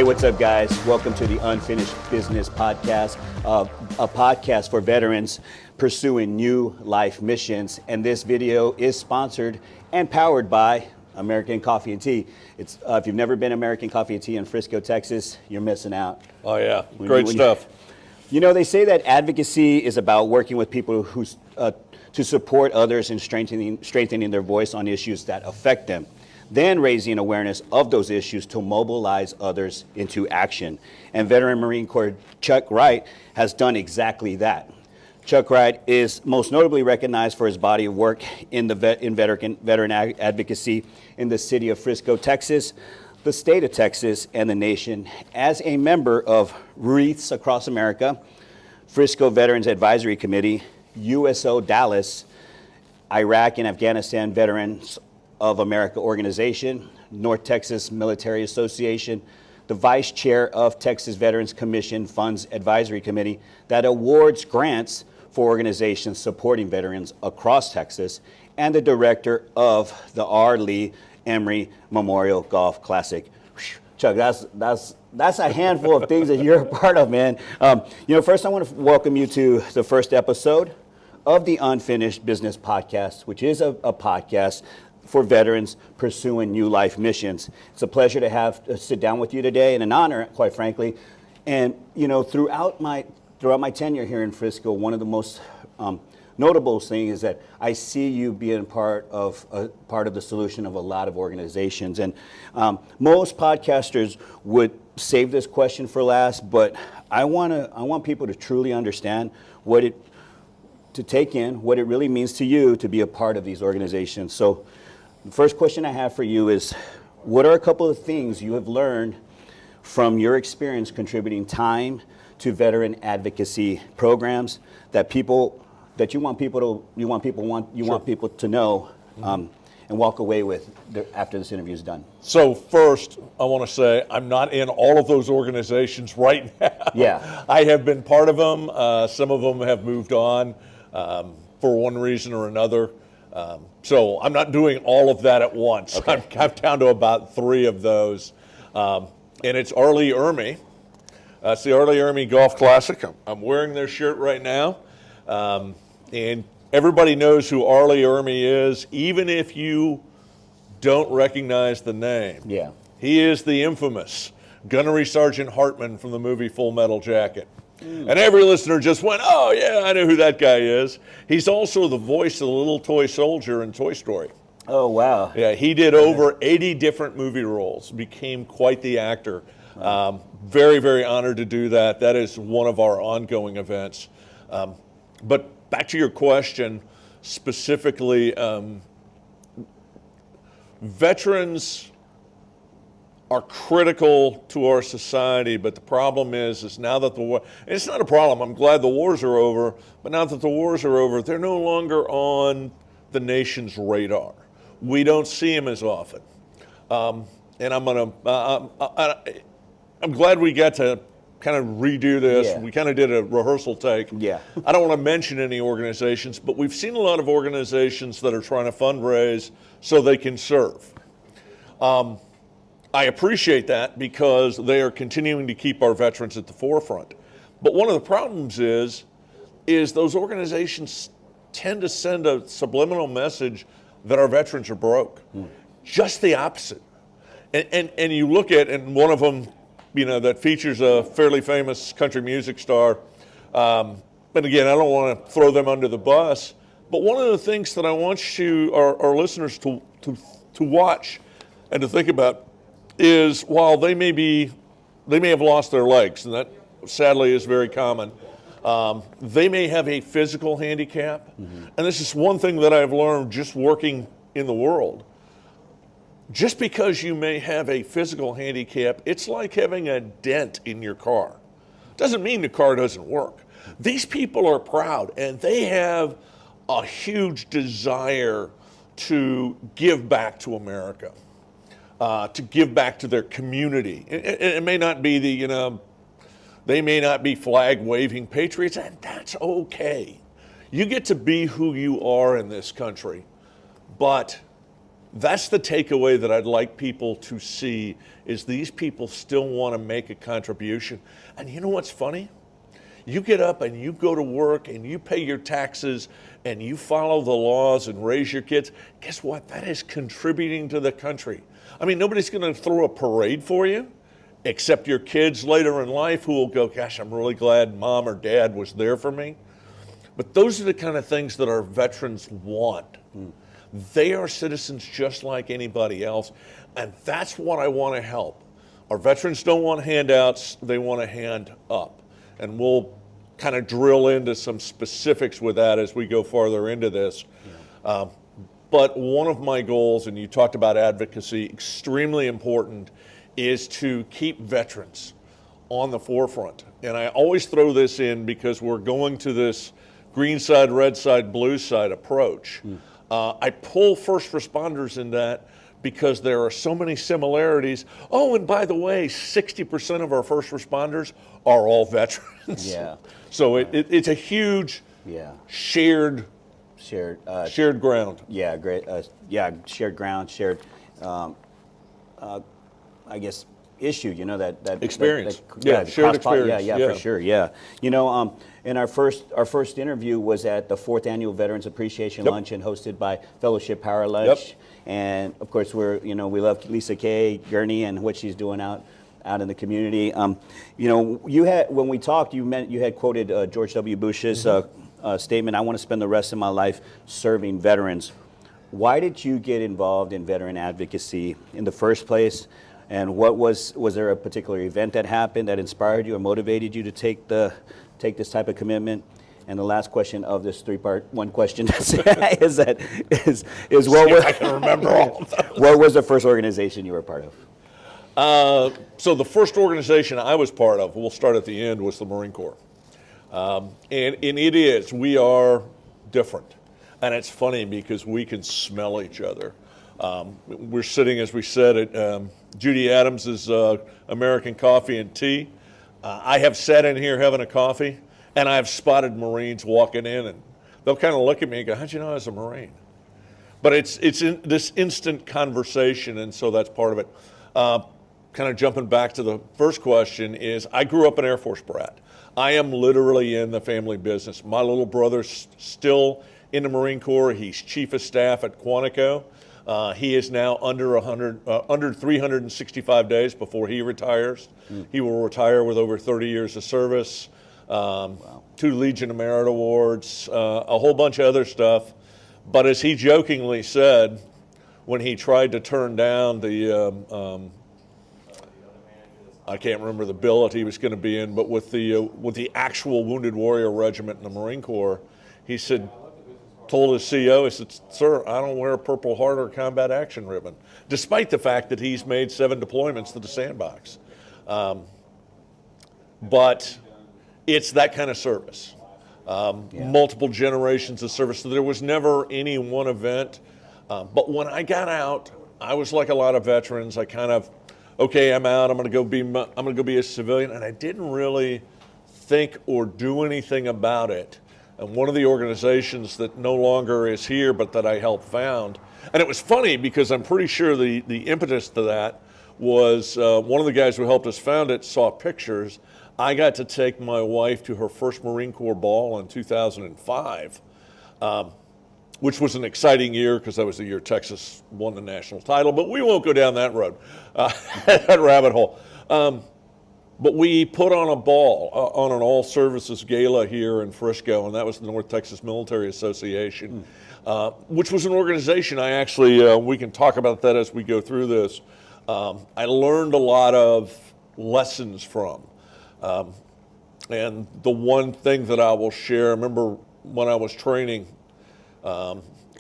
Hey, what's up, guys? Welcome to the Unfinished Business Podcast, a podcast for veterans pursuing new life missions. And this video is sponsored and powered by American Coffee and Tea. It's if you've never been American Coffee and Tea in Frisco, Texas, you're missing out. Oh yeah, great stuff. You know, they say that advocacy is about working with people who to support others and strengthening their voice on issues that affect them, then raising awareness of those issues to mobilize others into action. And Veteran Marine Corps Chuck Wright has done exactly that. Chuck Wright is most notably recognized for his body of work in veteran advocacy in the city of Frisco, Texas, the state of Texas, and the nation as a member of Wreaths across America, Frisco Veterans Advisory Committee, USO Dallas, Iraq and Afghanistan Veterans of America Organization, North Texas Military Association, the Vice Chair of Texas Veterans Commission Funds Advisory Committee that awards grants for organizations supporting veterans across Texas, and the Director of the R. Lee Emery Memorial Golf Classic. Chuck, that's a handful of things that you're a part of, man. First I want to welcome you to the first episode of the Unfinished Business Podcast, which is a podcast for veterans pursuing new life missions. It's a pleasure to sit down with you today, and an honor, quite frankly. And throughout my tenure here in Frisco, one of the most notable things is that I see you being part of the solution of a lot of organizations. And most podcasters would save this question for last, but I want people to truly understand to take in what it really means to you to be a part of these organizations. So the first question I have for you is, what are a couple of things you have learned from your experience contributing time to veteran advocacy programs that you want people to know and walk away with after this interview is done? So first, I want to say I'm not in all of those organizations right now. Yeah, I have been part of them. Some of them have moved on for one reason or another. So I'm not doing all of that at once. Okay. I'm down to about 3 of those. And it's R. Lee Ermey. It's the R. Lee Ermey Golf Classic. I'm wearing their shirt right now. And everybody knows who R. Lee Ermey is, even if you don't recognize the name. Yeah. He is the infamous Gunnery Sergeant Hartman from the movie Full Metal Jacket. And every listener just went, oh yeah, I know who that guy is. He's also the voice of the little toy soldier in Toy Story. Oh, wow. Yeah, he did over 80 different movie roles, became quite the actor. Very, very honored to do that. That is one of our ongoing events. But back to your question, specifically, veterans are critical to our society, but the problem is now that the war, and it's not a problem, I'm glad the wars are over, but now that the wars are over, they're no longer on the nation's radar. We don't see them as often. And I'm glad we got to kind of redo this. Yeah. We kind of did a rehearsal take. Yeah. I don't want to mention any organizations, but we've seen a lot of organizations that are trying to fundraise so they can serve. I appreciate that because they are continuing to keep our veterans at the forefront. But one of the problems is those organizations tend to send a subliminal message that our veterans are broke. Just the opposite. And you look at, and one of them, that features a fairly famous country music star. And again, I don't want to throw them under the bus, but one of the things that I want our listeners to watch and to think about is, while they may have lost their legs, and that sadly is very common, they may have a physical handicap. And this is one thing that I've learned just working in the world. Just because you may have a physical handicap, it's like having a dent in your car. Doesn't mean the car doesn't work. These people are proud, and they have a huge desire to give back to America, to give back to their community. It may not be they may not be flag-waving patriots, and that's okay. You get to be who you are in this country, but That's the takeaway that I'd like people to see, is these people still want to make a contribution. And you know what's funny? You get up and you go to work and you pay your taxes and you follow the laws and raise your kids. Guess what? That is contributing to the country. I mean, nobody's going to throw a parade for you except your kids later in life, who will go, gosh, I'm really glad mom or dad was there for me. But those are the kind of things that our veterans want. They are citizens just like anybody else, and that's what I want to help. Our veterans don't want handouts, they want a hand up. And we'll kind of drill into some specifics with that as we go farther into this. But one of my goals, and you talked about advocacy, extremely important, is to keep veterans on the forefront. And I always throw this in because we're going to this green side, red side, blue side approach. I pull first responders in that because there are so many similarities. Oh, and by the way, 60% of our first responders are all veterans. Yeah. So it's a huge shared ground. Yeah, great. Shared ground, shared, I guess, issue. You know, that experience. Shared experience. Yeah, for sure. Yeah. You know, and our first interview was at the 4th Annual Veterans Appreciation Luncheon, hosted by Fellowship Power Lunch. And of course, we love Lisa Kay Gurney and what she's doing out in the community. You know, when we talked, you had quoted George W. Bush's statement, "I want to spend the rest of my life serving veterans." Why did you get involved in veteran advocacy in the first place? And was there a particular event that happened that inspired you or motivated you to take this type of commitment? And the last question of this one question is what I can remember all of those. What was the first organization you were a part of? So the first organization I was part of, we'll start at the end, was the Marine Corps. And it is, we are different. And it's funny because we can smell each other. We're sitting, as we said, at Judy Adams' American Coffee and Tea. I have sat in here having a coffee, and I have spotted Marines walking in, and they'll kind of look at me and go, "How'd you know I was a Marine?" But it's in this instant conversation, and so that's part of it. Kind of jumping back to the first question is, I grew up an Air Force brat. I am literally in the family business. My little brother's still in the Marine Corps. He's chief of staff at Quantico. He is now under 365 days before he retires. He will retire with over 30 years of service, 2 Legion of Merit awards, a whole bunch of other stuff. But as he jokingly said, when he tried to turn down the, I can't remember the billet he was going to be in, but with the actual Wounded Warrior Regiment in the Marine Corps, he said, told his CEO, he said, "Sir, I don't wear a Purple Heart or combat action ribbon," despite the fact that he's made 7 deployments to the sandbox. But it's that kind of service. Multiple generations of service. So there was never any one event. But when I got out, I was like a lot of veterans. I kind of, okay, I'm out. I'm going to go be a civilian, and I didn't really think or do anything about it. And one of the organizations that no longer is here, but that I helped found, and it was funny because I'm pretty sure the impetus to that was one of the guys who helped us found it saw pictures. I got to take my wife to her first Marine Corps ball in 2005, which was an exciting year because that was the year Texas won the national title, but we won't go down that road, that rabbit hole. But we put on a ball, on an all-services gala here in Frisco, and that was the North Texas Military Association, which was an organization I actually, we can talk about that as we go through this. I learned a lot of lessons from. And the one thing that I will share, I remember when I was training,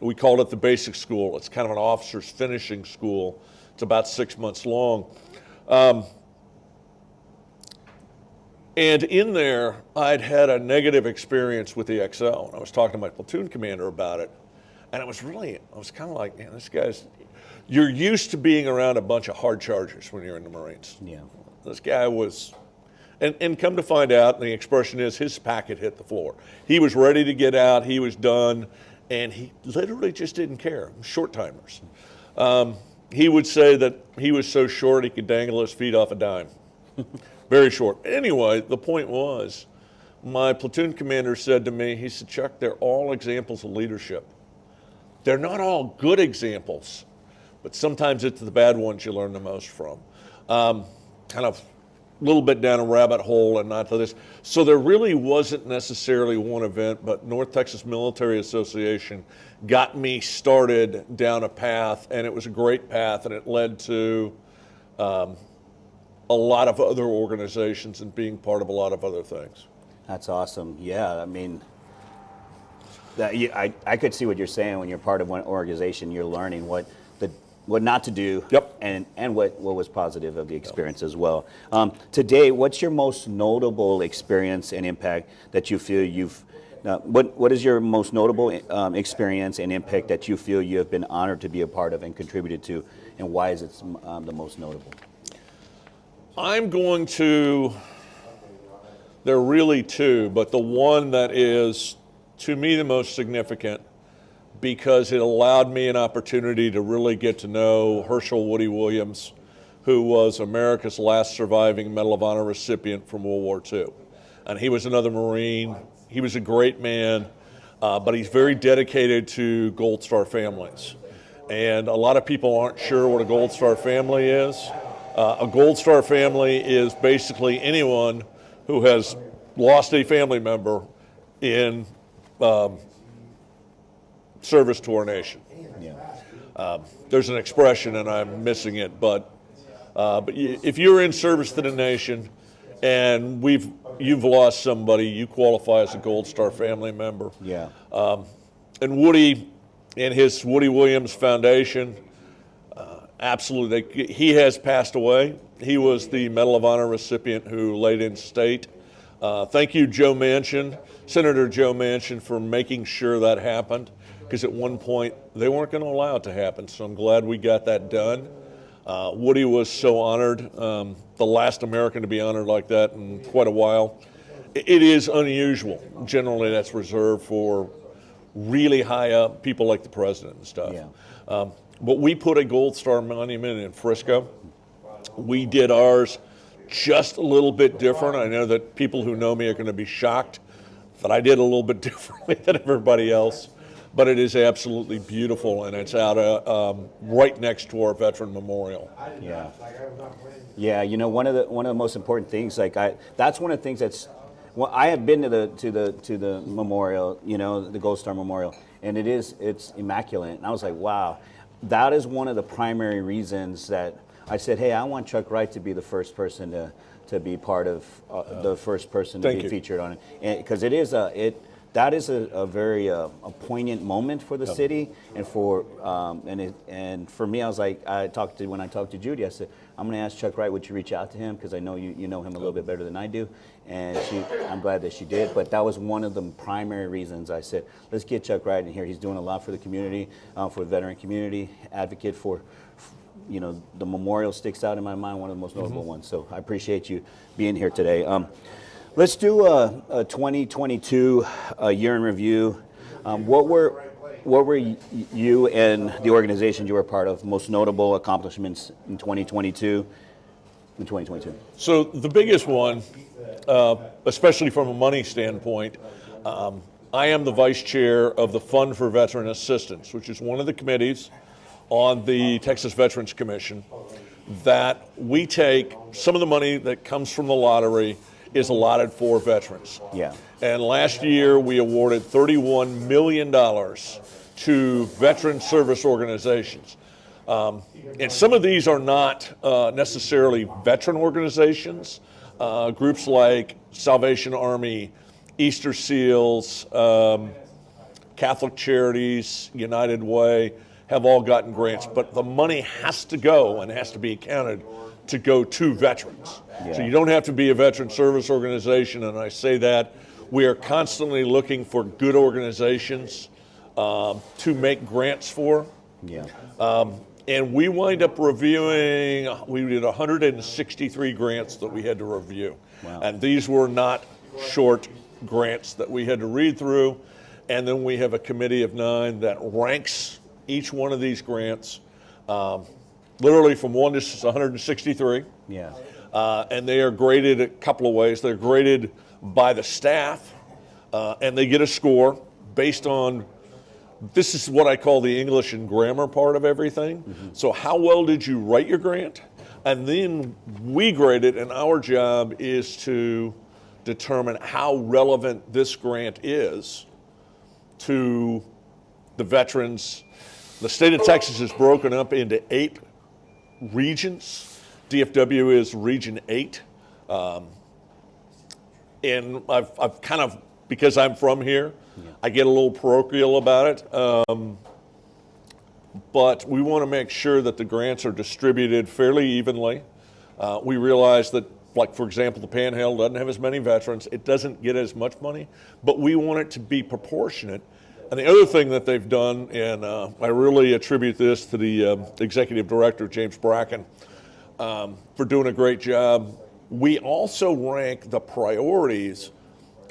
we called it the basic school. It's kind of an officer's finishing school. It's about 6 months long. And in there, I'd had a negative experience with the XL, and I was talking to my platoon commander about it. And I was kind of like, man, this guy's, you're used to being around a bunch of hard chargers when you're in the Marines. Yeah. This guy was, and come to find out, the expression is his packet hit the floor. He was ready to get out, he was done, and he literally just didn't care. Short timers. He would say that he was so short he could dangle his feet off a dime. Very short. Anyway, the point was, my platoon commander said to me, he said, Chuck, they're all examples of leadership. They're not all good examples, but sometimes it's the bad ones you learn the most from. Kind of a little bit down a rabbit hole and not to this. So there really wasn't necessarily one event, but North Texas Military Association got me started down a path, and it was a great path, and it led to a lot of other organizations and being part of a lot of other things. That's awesome. Yeah, I mean, I could see what you're saying. When you're part of one organization, you're learning what not to do, yep, and what was positive of the experience, yep, as well. Today, what's your most notable experience and impact that you feel you've? What is your most notable experience and impact that you feel you have been honored to be a part of and contributed to, and why is it the most notable? I'm going to. There are really two, but the one that is, to me, the most significant, because it allowed me an opportunity to really get to know Herschel Woody Williams, who was America's last surviving Medal of Honor recipient from World War II. And he was another Marine. He was a great man, but he's very dedicated to Gold Star families. And a lot of people aren't sure what a Gold Star family is. A Gold Star family is basically anyone who has lost a family member in service to our nation. Yeah. There's an expression, and I'm missing it, but if you're in service to the nation and you've lost somebody, you qualify as a Gold Star family member. Yeah. And Woody and his Woody Williams Foundation, absolutely, he has passed away. He was the Medal of Honor recipient who laid in state. Thank you, Joe Manchin, Senator Joe Manchin, for making sure that happened, because at one point they weren't going to allow it to happen, so I'm glad we got that done. Woody was so honored, the last American to be honored like that in quite a while. It is unusual. Generally, that's reserved for really high up people like the president and stuff. Yeah. But we put a Gold Star monument in Frisco. We did ours just a little bit different. I know that people who know me are going to be shocked that I did a little bit differently than everybody else, but it is absolutely beautiful, and it's out right next to our Veteran Memorial. Yeah. Yeah, you know, one of the most important things, that's one of the things that's, well, I have been to the memorial, you know, the Gold Star Memorial, and it's immaculate. And I was like, wow, that is one of the primary reasons that I said, hey, I want Chuck Wright to be the first person to be part of the first person to be featured on it, because that is a very a poignant moment for the city, and for and for me, I was like, when I talked to Judy, I said, I'm going to ask Chuck Wright, would you reach out to him, because I know you know him a little bit better than I do, and I'm glad that she did. But that was one of the primary reasons I said, let's get Chuck Wright in here. He's doing a lot for the community, for the veteran community, advocate for. You know, the memorial sticks out in my mind, one of the most notable ones. So I appreciate you being here today. Let's do a 2022 year in review. What were you and the organization you were part of most notable accomplishments in 2022? So the biggest one, especially from a money standpoint, I am the vice chair of the Fund for Veteran Assistance, which is one of the committees on the Texas Veterans Commission, that we take some of the money that comes from the lottery is allotted for veterans. Yeah. And last year we awarded $31 million to veteran service organizations. And some of these are not necessarily veteran organizations. Groups like Salvation Army, Easter Seals, Catholic Charities, United Way, have all gotten grants, but the money has to go and has to be accounted to go to veterans. Yeah. So you don't have to be a veteran service organization, and I say that we are constantly looking for good organizations to make grants for. Yeah. And we wind up reviewing, we did 163 grants that we had to review. Wow. And these were not short grants that we had to read through. And then we have a committee of 9 that ranks each one of these grants literally from 1 to 163. Yeah. And they are graded a couple of ways. They're graded by the staff, and they get a score based on, this is what I call the English and grammar part of everything. So how well did you write your grant? And then we grade it, and our job is to determine how relevant this grant is to the veterans. The state of Texas is broken up into 8 regions. DFW is Region 8. And I've kind of, because I'm from here, I get a little parochial about it. But we want to make sure that the grants are distributed fairly evenly. We realize that, like, for example, the Panhandle doesn't have as many veterans. It doesn't get as much money, but we want it to be proportionate. And the other thing that they've done, and I really attribute this to the executive director, James Bracken, for doing a great job. We also rank the priorities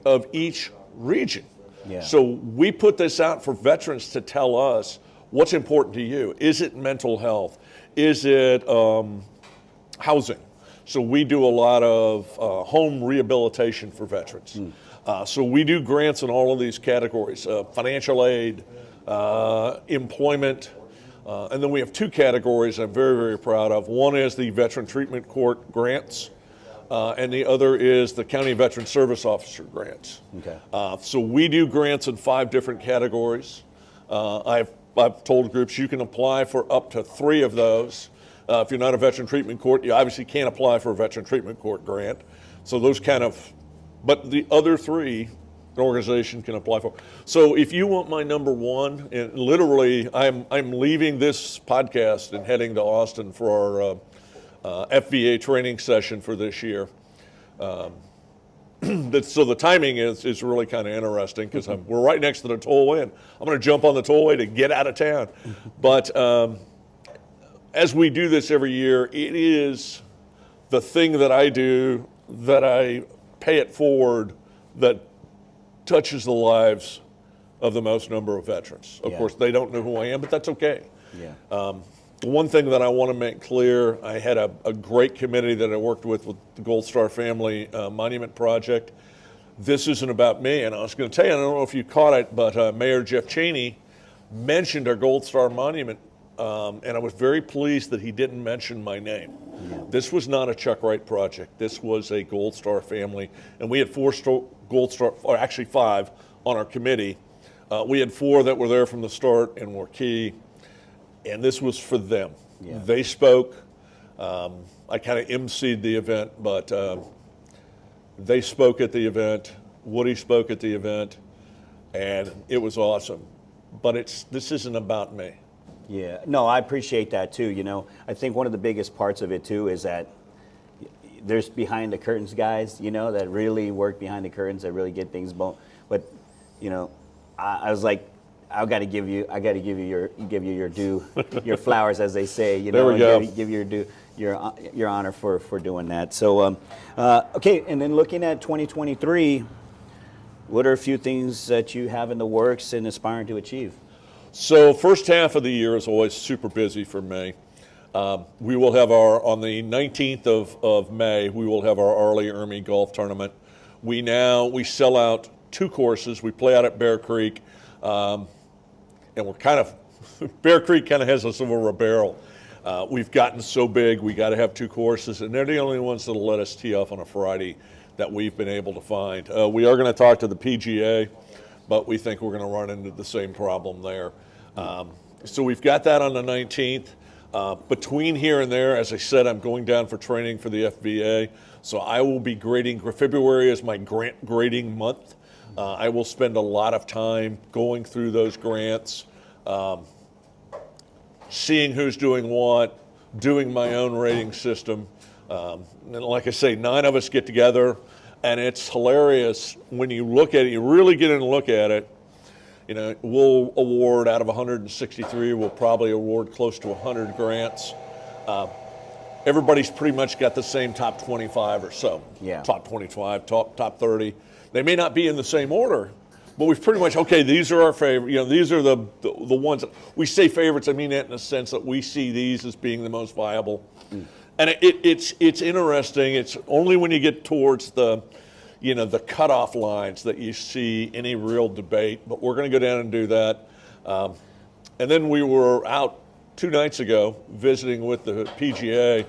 of each region. Yeah. So we put this out for veterans to tell us what's important to you. Is it mental health? Is it housing? So we do a lot of home rehabilitation for veterans. So we do grants in all of these categories, financial aid, employment, and then we have 2 categories I'm very, very proud of. One is the Veteran Treatment Court grants, and the other is the County Veteran Service Officer grants. Okay. So we do grants in 5 different categories. I've told groups you can apply for up to 3 of those. If you're not a Veteran Treatment Court, you obviously can't apply for a Veteran Treatment Court grant. So those kind of, but the other 3 an organization can apply for. So if you want my number 1, and literally I'm leaving this podcast and heading to Austin for our FVA training session for this year. So the timing is really kind of interesting because we're right next to the tollway, and I'm going to jump on the tollway to get out of town. But as we do this every year, it is the thing that I do that I pay it forward that touches the lives of the most number of veterans. Of course, they don't know who I am, but that's okay. Yeah. The one thing that I want to make clear, I had a great committee that I worked with the Gold Star Family Monument Project. This isn't about me, and I was going to tell you, I don't know if you caught it, but Mayor Jeff Cheney mentioned our Gold Star Monument, and I was very pleased that he didn't mention my name. This was not a Chuck Wright project. This was a Gold Star family, and we had 4 Gold Star, or actually 5, on our committee. We had 4 that were there from the start and were key. And this was for them. Yeah. They spoke. I kind of emceed the event, but they spoke at the event. Woody spoke at the event, and it was awesome. But this isn't about me. Yeah, no, I appreciate that too. You know, I think one of the biggest parts of it too is that there's behind the curtains guys, you know, that really work behind the curtains, that really get things going. But, you know, I was like, I got to give you your due, your flowers, as they say. You know, there we go. Give your due, your honor for doing that. So, okay, and then looking at 2023, what are a few things that you have in the works and aspiring to achieve? So, first half of the year is always super busy for me. We will have on the 19th of May, we will have our Arlie Ermy Golf Tournament. We sell out 2 courses. We play out at Bear Creek. And we're kind of, Bear Creek kind of has us over a barrel. We've gotten so big, we got to have 2 courses, and they're the only ones that'll let us tee off on a Friday that we've been able to find. We are going to talk to the PGA, but we think we're going to run into the same problem there. So we've got that on the 19th. Between here and there, as I said, I'm going down for training for the FVA, so I will be grading. February is my grant grading month. I will spend a lot of time going through those grants, seeing who's doing what, doing my own rating system. And like I say, 9 of us get together, and it's hilarious when you look at it, you really get in and look at it. You know, we'll award out of 163, we'll probably award close to 100 grants. Everybody's pretty much got the same top 25 or so. Yeah. Top 25, top 30. They may not be in the same order, But we've pretty much, okay, these are our favorite, these are the ones, we say favorites, I mean that in the sense that we see these as being the most viable. And it's interesting, it's only when you get towards the cutoff lines that you see any real debate, but we're going to go down and do that. And then we were out 2 nights ago visiting with the PGA.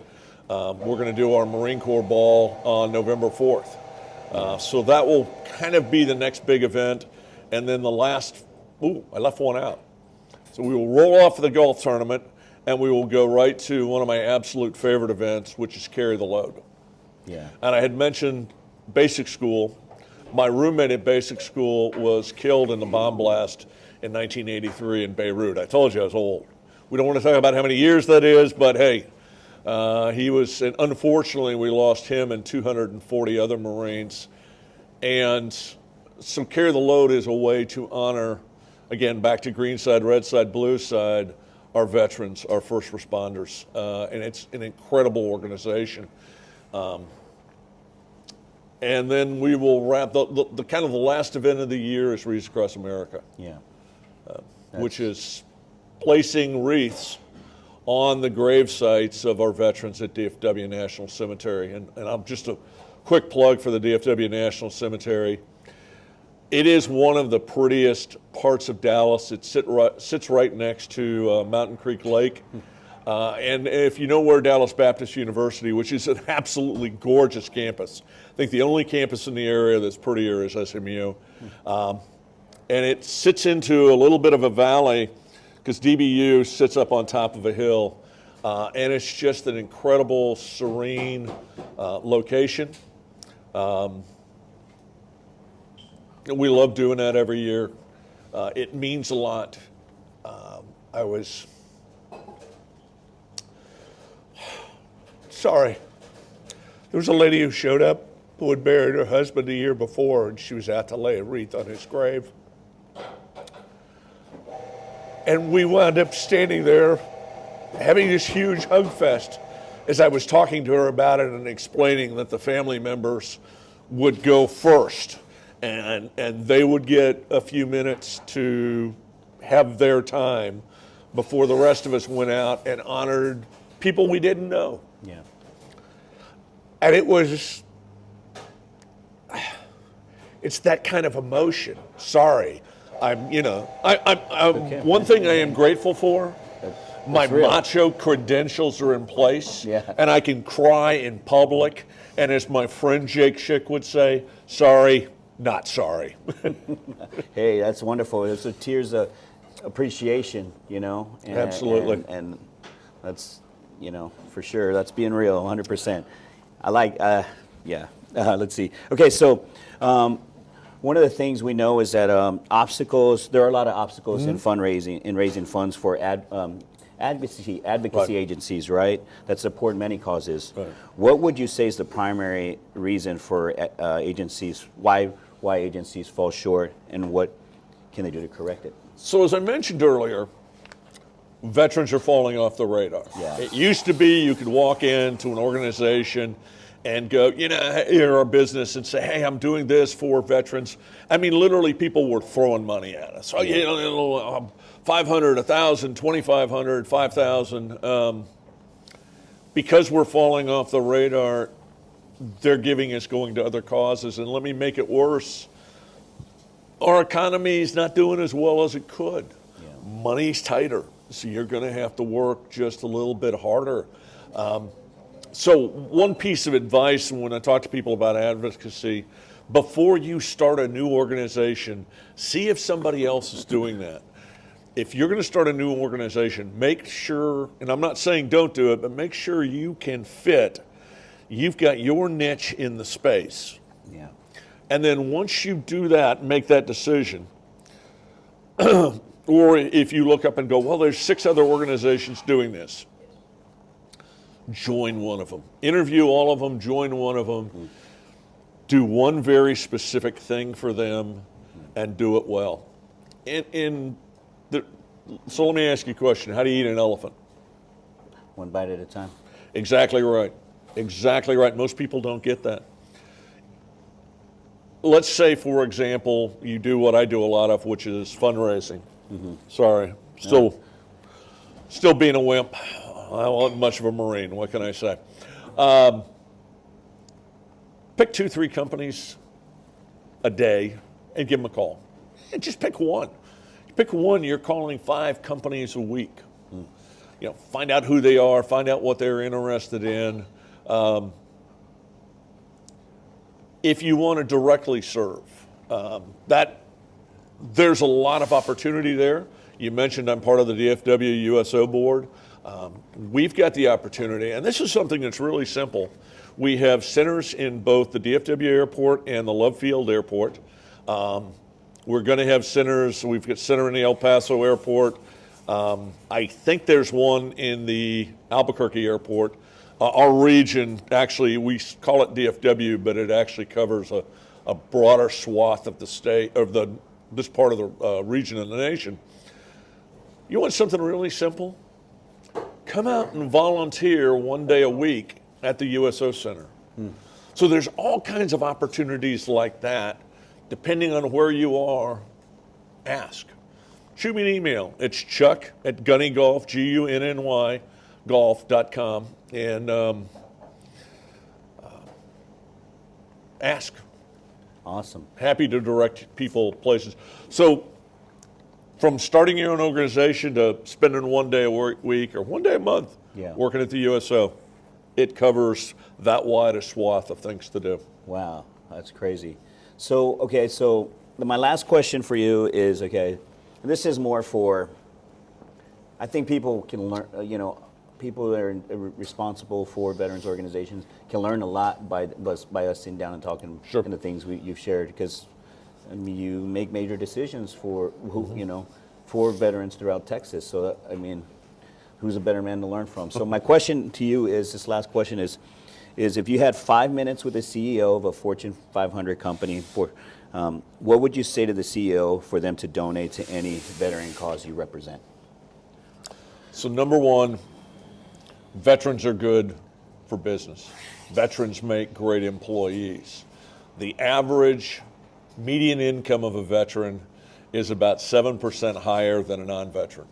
We're going to do our Marine Corps ball on November 4th. So that will kind of be the next big event. And then the last, I left one out. So we will roll off the golf tournament and we will go right to one of my absolute favorite events, which is Carry the Load. Yeah. And I had mentioned basic school. My roommate at basic school was killed in the bomb blast in 1983 in Beirut. I told you I was old. We don't want to talk about how many years that is, but hey, he was, and unfortunately we lost him and 240 other Marines. And so Carry the Load is a way to honor, again, back to green side, red side, blue side, our veterans, our first responders. And it's an incredible organization. And then we will wrap, the kind of the last event of the year is Wreaths Across America. Yeah. Which is placing wreaths on the grave sites of our veterans at DFW National Cemetery. And I'm just a quick plug for the DFW National Cemetery. It is one of the prettiest parts of Dallas. It sits right next to Mountain Creek Lake. And if you know where Dallas Baptist University, which is an absolutely gorgeous campus, I think the only campus in the area that's prettier is SMU. And it sits into a little bit of a valley because DBU sits up on top of a hill. And it's just an incredible, serene location. We love doing that every year. It means a lot. Sorry. There was a lady who showed up who had buried her husband a year before, and she was out to lay a wreath on his grave. And we wound up standing there having this huge hug fest as I was talking to her about it and explaining that the family members would go first. And they would get a few minutes to have their time before the rest of us went out and honored people we didn't know. Yeah. And it's that kind of emotion. Sorry. One thing I am grateful for, my macho credentials are in place, and I can cry in public. And as my friend Jake Schick would say, sorry, not sorry. Hey, that's wonderful. It's a tears of appreciation, And, absolutely. And that's, for sure. That's being real, 100%. I like, let's see. Okay, so one of the things we know is that there are a lot of obstacles in fundraising, in raising funds for advocacy Right. agencies, right, that support many causes. Right. What would you say is the primary reason for agencies, why agencies fall short, and what can they do to correct it? So as I mentioned earlier, veterans are falling off the radar. Yeah. It used to be you could walk into an organization and go, you're our business, and say, hey, I'm doing this for veterans. I mean, literally people were throwing money at us. Oh, 500, 1,000, 2,500, 5,000. Because we're falling off the radar, they're giving us going to other causes. And let me make it worse. Our economy is not doing as well as it could. Yeah. Money's tighter, so you're going to have to work just a little bit harder. So one piece of advice when I talk to people about advocacy, before you start a new organization, see if somebody else is doing that. If you're going to start a new organization, make sure, and I'm not saying don't do it, but make sure you can fit. You've got your niche in the space. Yeah. And then once you do that, make that decision, or if you look up and go, well, there's 6 other organizations doing this, join one of them. Interview all of them, join one of them, do one very specific thing for them, and do it well. So let me ask you a question. How do you eat an elephant? One bite at a time. Exactly right. Exactly right. Most people don't get that. let's say, for example, you do what I do a lot of, which is fundraising. Sorry, still being a wimp. I wasn't much of a Marine. What can I say? Pick 2-3 companies a day and give them a call. And just pick one. You pick one, you're calling 5 companies a week. Find out who they are, find out what they're interested in. If you want to directly serve, there's a lot of opportunity there. You mentioned I'm part of the DFW USO board. We've got the opportunity, and this is something that's really simple. We have centers in both the DFW airport and the Love Field airport. We're going to have centers. We've got a center in the El Paso airport. I think there's one in the Albuquerque airport. Our region, actually, we call it DFW, but it actually covers a broader swath of the state, of this part of the region of the nation. You want something really simple? Come out and volunteer one day a week at the USO Center. So there's all kinds of opportunities like that. Depending on where you are, ask. Shoot me an email. It's chuck@gunnygolf, GUNNY, golf.com, and ask. Awesome. Happy to direct people places. So from starting your own organization to spending one day a week or one day a month working at the USO, it covers that wide a swath of things to do. Wow, that's crazy. So my last question for you is, this is more for, I think people can learn, people that are responsible for veterans organizations can learn a lot by us sitting down and talking and the things you've shared, because you make major decisions for for veterans throughout Texas. So who's a better man to learn from? So my question to you is, this last question is if you had 5 minutes with the CEO of a Fortune 500 company, what would you say to the CEO for them to donate to any veteran cause you represent? So number one, veterans are good for business. Veterans make great employees. The average median income of a veteran is about 7% higher than a non-veteran.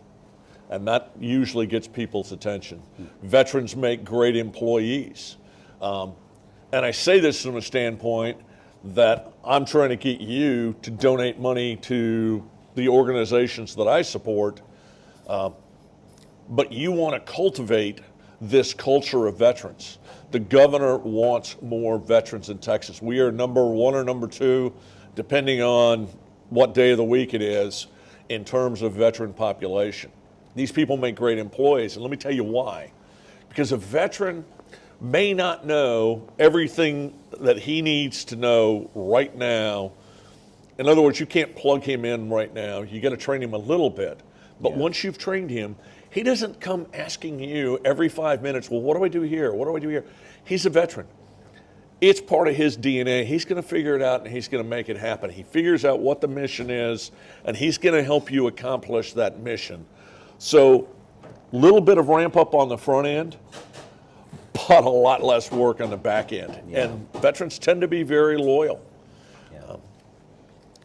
And that usually gets people's attention. Veterans make great employees. And I say this from a standpoint that I'm trying to get you to donate money to the organizations that I support, but you want to cultivate this culture of veterans. The governor wants more veterans in Texas. We are number 1 or number 2, depending on what day of the week it is, in terms of veteran population. These people make great employees, and let me tell you why. Because a veteran may not know everything that he needs to know right now. In other words, you can't plug him in right now. You got to train him a little bit. But once you've trained him, he doesn't come asking you every 5 minutes, well, what do I do here? What do I do here? He's a veteran. It's part of his DNA. He's going to figure it out, and he's going to make it happen. He figures out what the mission is, and he's going to help you accomplish that mission. So a little bit of ramp up on the front end, but a lot less work on the back end. And veterans tend to be very loyal.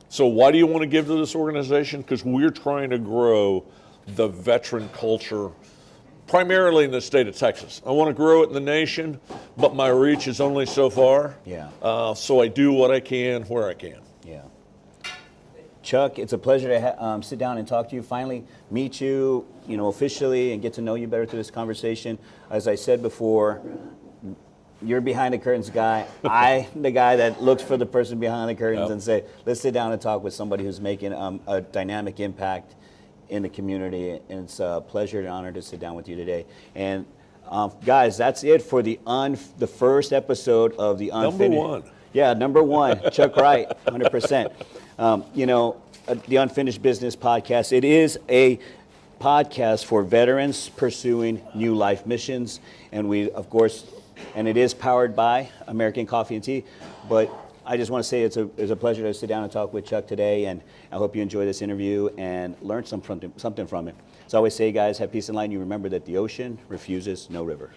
So why do you want to give to this organization? Because we're trying to grow the veteran culture primarily in the state of Texas. I want to grow it in the nation, but my reach is only so far. So I do what I can where I can. Chuck, it's a pleasure to sit down and talk to you, finally meet you, officially, and get to know you better through this conversation. As I said before, you're behind the curtains guy. I'm the guy that looks for the person behind the curtains and say, let's sit down and talk with somebody who's making a dynamic impact in the community. And it's a pleasure and honor to sit down with you today. And guys, that's it for the first episode of the Unfinished. Number 1. Yeah, number 1, Chuck Wright, 100%. The Unfinished Business Podcast. It is a podcast for veterans pursuing new life missions. And we, of course, and it is powered by American Coffee and Tea. But I just want to say it's a pleasure to sit down and talk with Chuck today. And I hope you enjoy this interview and learn something from it. As I always say, guys, have peace and light. And you remember that the ocean refuses no river.